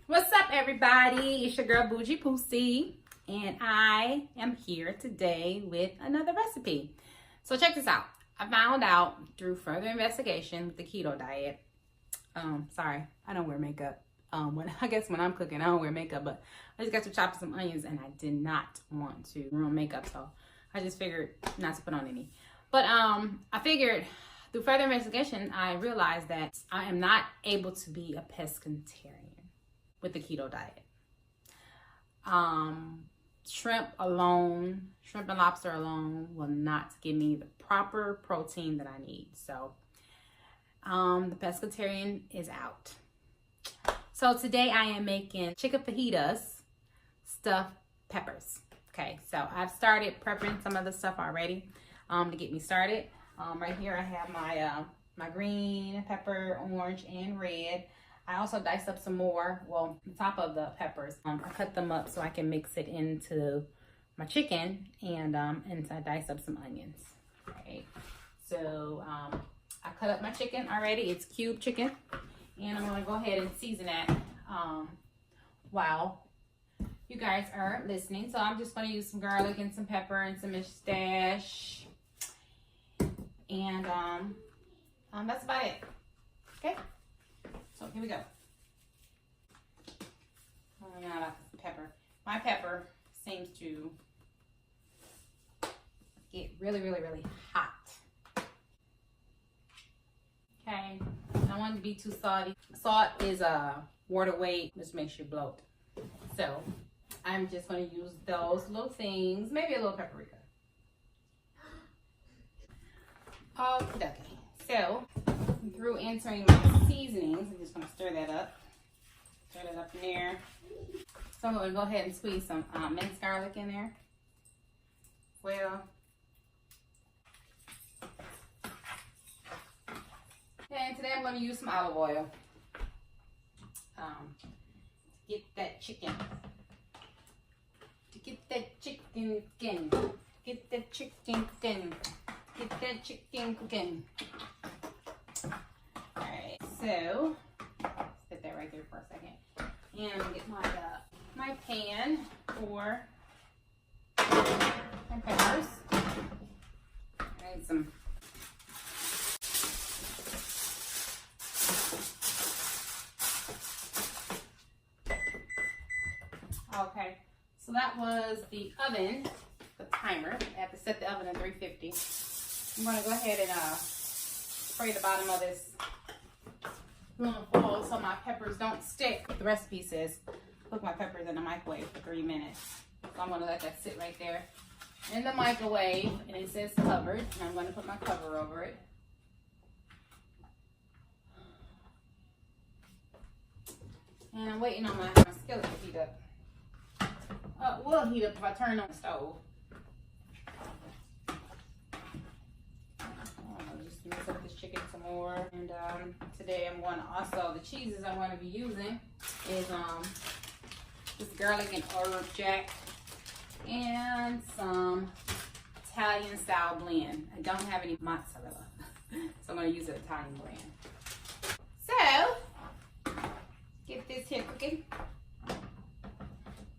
What's up, everybody? It's your girl Boujee Poocee, and I am here today with another recipe. So check this out. I found out through further investigation with the keto diet. Sorry, I don't wear makeup. I guess when I'm cooking, I don't wear makeup, but I just got to chop some onions, and I did not want to ruin makeup, so I just figured not to put on any. But I figured through further investigation, I realized that I am not able to be a pescatarian with the keto diet. Shrimp alone, shrimp and lobster alone will not give me the proper protein that I need. So the pescatarian is out. So today I am making chicken fajitas, stuffed peppers. Okay, so I've started prepping some of the stuff already to get me started. Right here I have my green pepper, orange, and red. I also diced up some more, well, on top of the peppers. I cut them up so I can mix it into my chicken, and I diced up some onions. Right. So I cut up my chicken already. It's cube chicken, and I'm gonna go ahead and season that while you guys are listening. So I'm just gonna use some garlic and some pepper and some mustache, and that's about it. Okay. So here we go. Oh, now about the pepper. My pepper seems to get really, really, really hot. Okay, I don't want it to be too salty. Salt is a water weight, which makes you bloat. So I'm just going to use those little things, maybe a little paprika. Okay, so through entering my seasonings, I'm just going to stir that up in there. So I'm going to go ahead and squeeze some minced garlic in there. Well, and today I'm going to use some olive oil to get that chicken. To get that chicken skin. Get that chicken skin. Get that chicken cooking. Alright, so set that right there for a second. And I'm gonna get my pan for my peppers. I need some okay, so that was the oven, the timer. I have to set the oven at 350. I'm going to go ahead and spray the bottom of this bowl so my peppers don't stick. The recipe says cook my peppers in the microwave for 3 minutes. So I'm going to let that sit right there in the microwave, and it says covered, and I'm going to put my cover over it. And I'm waiting on my skillet to heat up. Will heat up if I turn on the stove. Just mix up this chicken some more. And today I'm going to also, the cheeses I'm going to be using is this garlic and herb jack and some Italian style blend. I don't have any mozzarella, so I'm going to use an Italian blend. So, get this here cooking.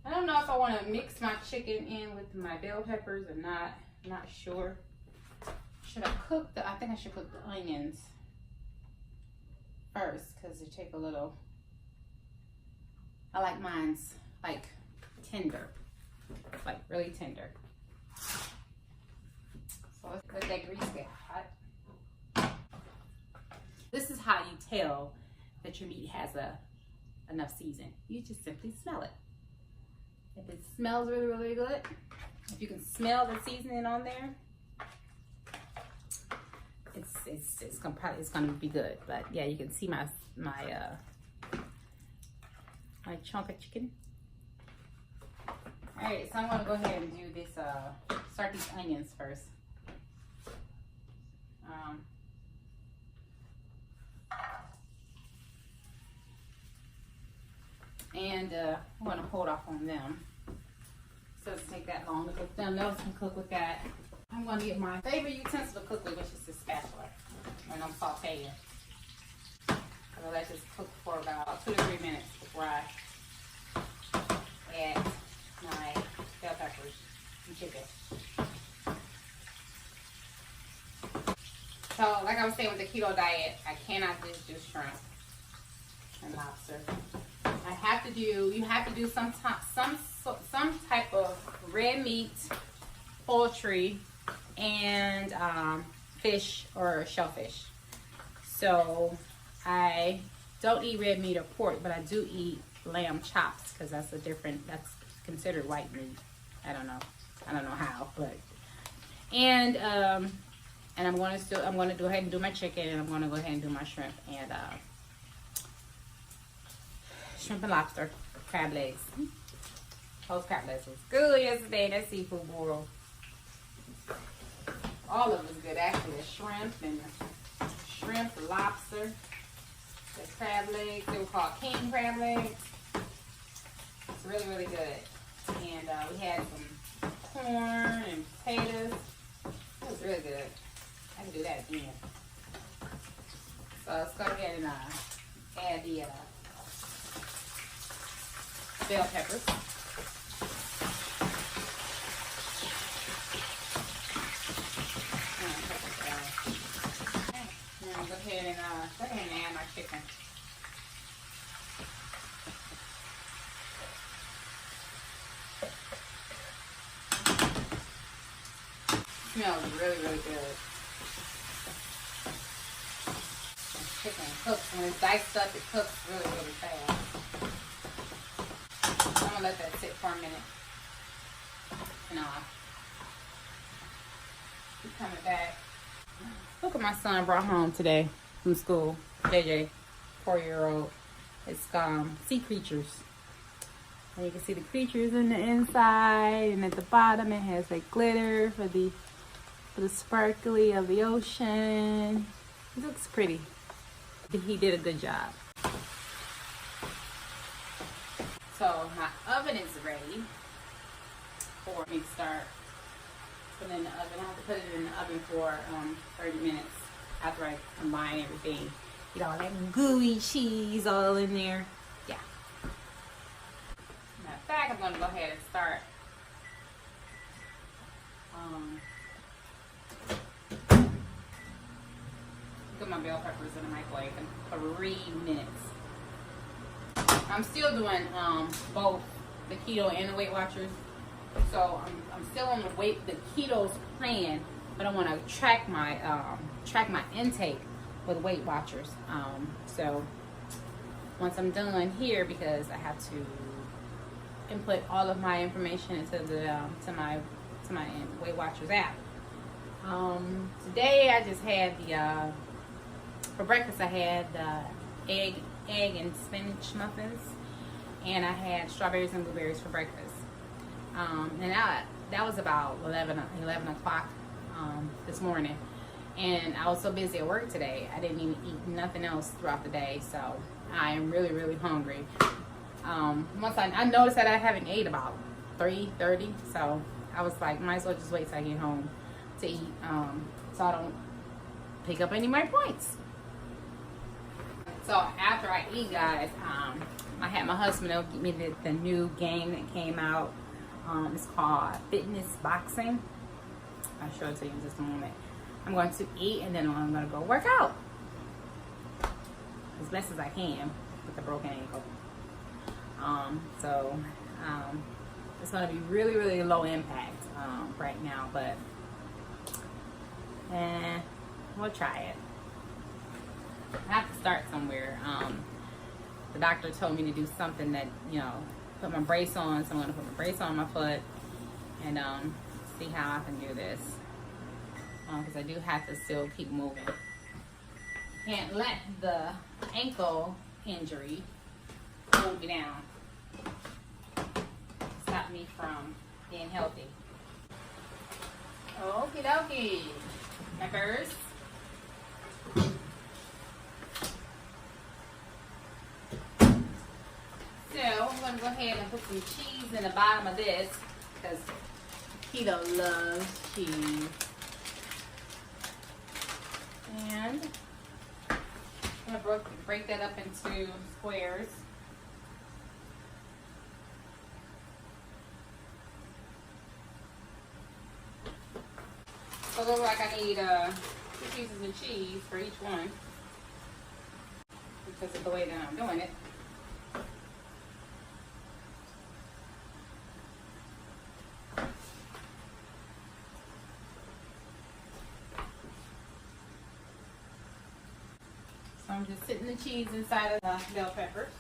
I don't know if I want to mix my chicken in with my bell peppers or not. I'm not sure. Should I cook I think I should cook the onions first because they take a little, I like mine's like tender, like really tender. So let's let that grease get hot. This is how you tell that your meat has enough season. You just simply smell it. If it smells really, really good, if you can smell the seasoning on there, it's gonna be good. But yeah, you can see my chunk of chicken. All right, so I'm gonna go ahead and do this. Start these onions first. And I'm gonna hold off on them. So it's take that long to cook them. Those can cook with that. I'm gonna get my favorite utensil to cook with, which is the spatula. When I'm sauteing. I'm gonna let this cook for about 2 to 3 minutes before before I add my bell peppers and chicken. So, like I was saying with the keto diet, I cannot just do shrimp and lobster. You have to do some type of red meat, poultry, and fish or shellfish. So I don't eat red meat or pork, but I do eat lamb chops because that's considered white meat. I don't know how, but and I'm going to go ahead and do my chicken, and I'm going to go ahead and do my shrimp and lobster, crab legs. Those crab legs was good yesterday in that seafood boil. All of it was good actually. The shrimp, the lobster, the crab legs. They were called king crab legs. It's really, really good. And we had some corn and potatoes. It was really good. I can do that again. So let's go ahead and add the bell peppers. Now go ahead and add my chicken. Smells really, really good. Chicken cooks when it's diced up. It cooks really, really fast. I'm gonna let that sit for a minute. And keep coming back. Look what my son brought home today from school. JJ, 4-year-old. It's sea creatures. And you can see the creatures in the inside, and at the bottom it has like glitter for the sparkly of the ocean. It looks pretty. He did a good job. So my oven is ready for me to start putting it in the oven. I have to put it in the oven for 30 minutes after I combine everything. Get all that gooey cheese all in there. Yeah. Matter of fact, I'm going to go ahead and start put my bell peppers in the microwave in 3 minutes. I'm still doing both the keto and the Weight Watchers. So I'm still on the keto's plan, but I want to track my intake with Weight Watchers. So once I'm done here, because I have to input all of my information into the to my Weight Watchers app. Today I just had for breakfast I had egg and spinach muffins, and I had strawberries and blueberries for breakfast. And that was about 11 o'clock this morning, and I was so busy at work today I didn't even eat nothing else throughout the day, so I am really, really hungry. Once I noticed that I haven't ate about 3:30, so I was like, might as well just wait till I get home to eat, so I don't pick up any more points. So after I eat, guys, I had my husband get me the new game that came out. It's called Fitness Boxing. I'll show it to you in just a moment. I'm going to eat, and then I'm going to go work out as best as I can with the broken ankle. So it's going to be really, really low impact right now, but we'll try it. I have to start somewhere. The doctor told me to do something that, put my brace on, so I'm going to put my brace on my foot and see how I can do this, because I do have to still keep moving. Can't let the ankle injury hold me down, stop me from being healthy. Okie dokie, my first. So I'm going to go ahead and put some cheese in the bottom of this, because keto loves cheese. And I'm going to break that up into squares. So it looks like I need 2 pieces of cheese for each one because of the way that I'm doing it. So I'm just sitting the cheese inside of the bell peppers.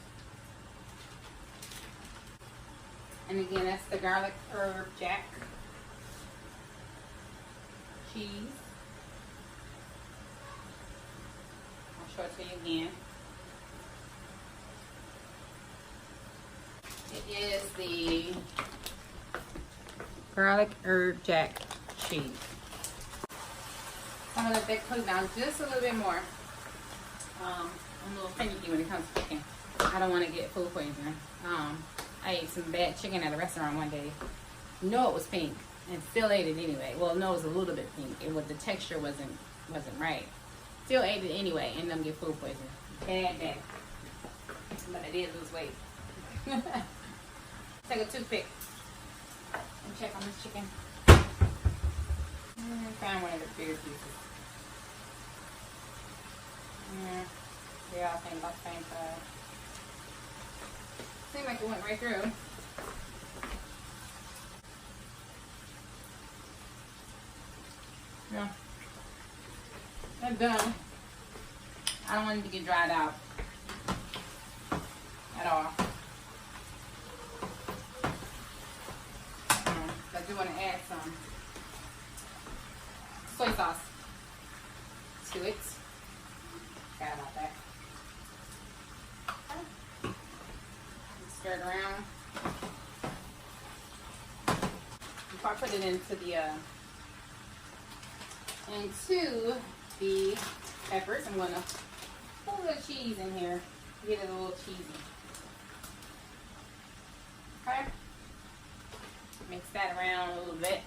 And again, that's the garlic herb jack cheese. I'll show it to you again. It is the garlic herb jack cheese. I'm gonna let that cook down just a little bit more. I'm a little finicky when it comes to chicken. I don't want to get food poisoning. I ate some bad chicken at a restaurant one day. You know it was pink, and still ate it anyway. Well, no, it was a little bit pink. It was, the texture wasn't right. Still ate it anyway, and them get food poisoning. Bad. But I did lose weight. Take a toothpick and check on this chicken. Find one of the bigger pieces. They all came about the same size. Seemed like it went right through. Yeah. I'm done. I don't want it to get dried out at all. I do want to add some soy sauce to it. Forgot about that. Stir it around. Before I put it into the peppers, I'm gonna put a little cheese in here. Get it a little cheesy. Okay. Mix that around a little bit.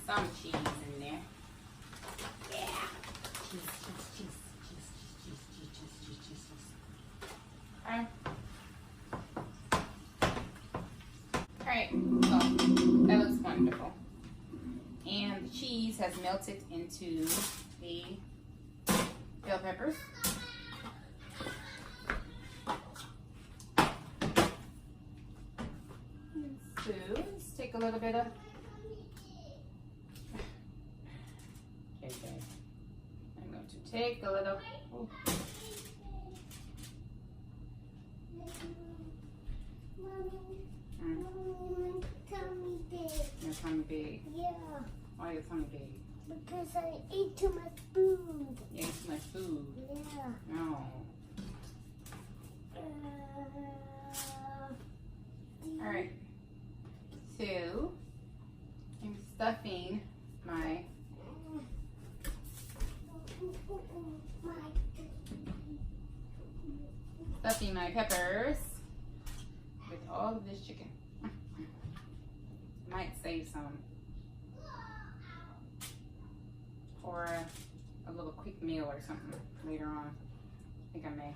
Some cheese in there. Yeah. Cheese. Okay. Alright, so that looks wonderful. And the cheese has melted into the bell peppers. So let's take a little bit of I'm going to take a little. Oh. Tummy big. Your tummy big. Yeah. Why your tummy big? Because I ate too much food. You ate too much food. Yeah. No. All right. So I'm stuffing my peppers with all of this chicken. Might save some for a little quick meal or something later on. I think I may.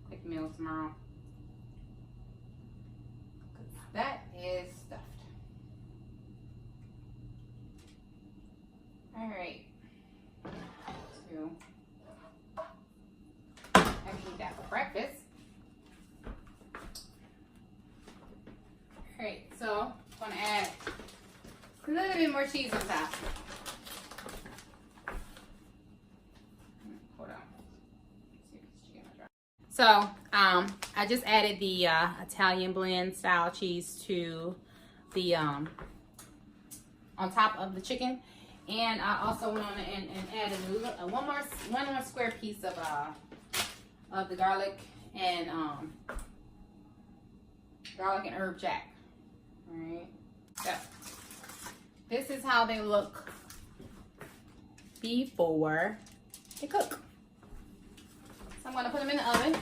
Quick meal tomorrow. That is stuffed. All right. So, I eat that for breakfast. All right. So, I'm gonna add a little bit more cheese on top. Hold on. See if this chicken is dry. So, I just added the Italian blend style cheese to the on top of the chicken, and I also went on and added one more square piece of the garlic and herb jack. All right, so this is how they look before they cook. So I'm gonna put them in the oven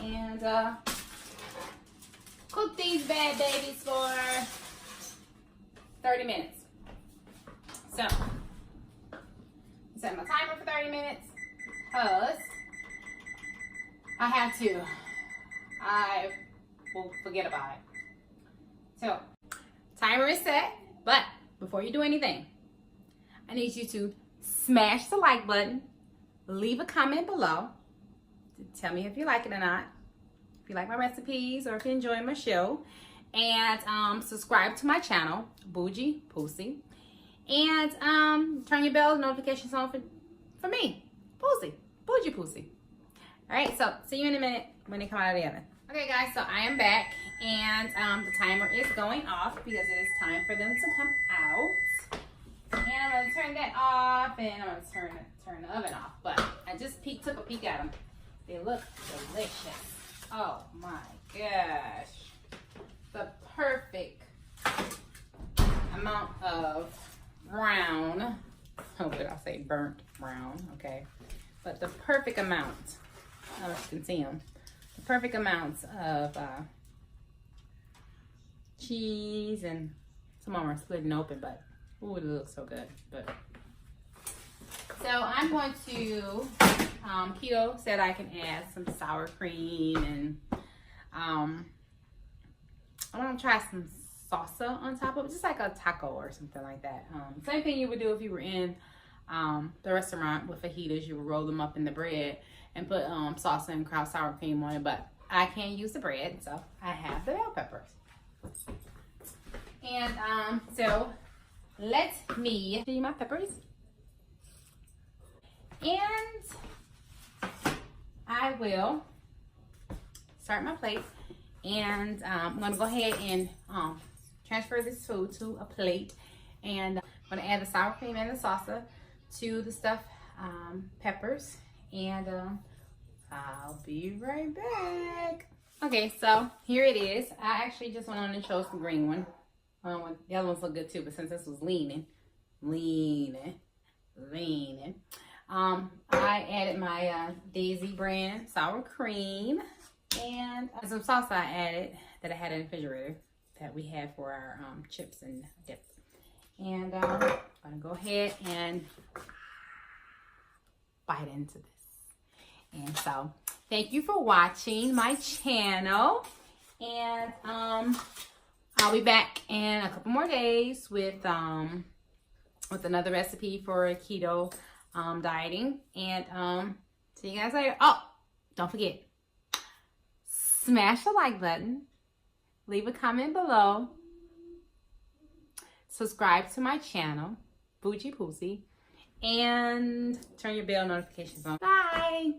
and cook these bad babies for 30 minutes. So, set my timer for 30 minutes. because I have to. I will forget about it. So, timer is set, but before you do anything, I need you to smash the like button, leave a comment below to tell me if you like it or not, if you like my recipes or if you're enjoying my show, and subscribe to my channel, Boujee Poocee, and turn your bell notifications on for me, Boujee Poocee. All right, so see you in a minute when they come out of the oven. Okay, guys, so I am back, and the timer is going off because it is time for them to come out. And I'm going to turn that off, and I'm going to turn the oven off. But I just took a peek at them. They look delicious. Oh my gosh. The perfect amount of brown. Oh, did I say burnt brown? Okay. But the perfect amount. I don't know if you can see them. The perfect amounts of cheese, and some of them are splitting open, but ooh, it looks so good. But so I'm going to Keto said I can add some sour cream, and I'm gonna try some salsa on top of it, just like a taco or something like that. Same thing you would do if you were in the restaurant with fajitas. You would roll them up in the bread and put salsa and ground sour cream on it, but I can't use the bread, so I have the bell peppers. And so let me see my peppers, and I will start my plate, and I'm gonna go ahead and transfer this food to a plate, and I'm gonna add the sour cream and the salsa to the stuffed peppers, and I'll be right back. Okay, so here it is. I actually just went on and chose the green one. The other ones look good too, but since this was leaning, I added my Daisy brand sour cream, and some salsa I added that I had in the refrigerator that we had for our chips and dip. And I'm gonna go ahead and bite into this. And so thank you for watching my channel, and I'll be back in a couple more days with another recipe for keto dieting, and see you guys later. Oh, don't forget, smash the like button, leave a comment below, subscribe to my channel, Boujee Poocee, and turn your bell notifications on. Bye.